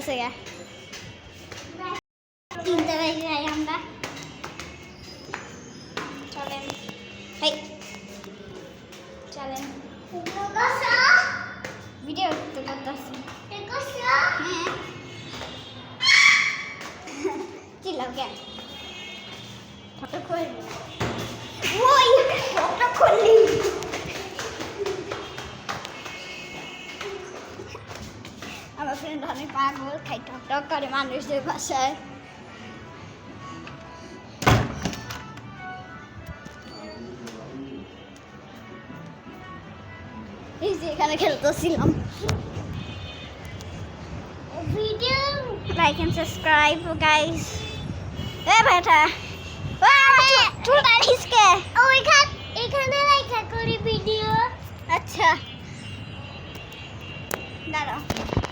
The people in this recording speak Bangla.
গেছে গা তিনটা বেজে যাই আমরা চলেন এই চলেন ভিডিও তো করতেছি হ্যাঁ চিল্লাও কেন ফটো খুলবি ওই ফটো খুললি আমার ফ্রেন্ড অনেক পাগল খাই টক টক করে মানুষদের বাসায় এই যে এখানে খেলতেছিলাম video like and subscribe guys এ বেটা চুল কাটিস কে এখানে লাইক করি ভিডিও আচ্ছা দাঁড়াও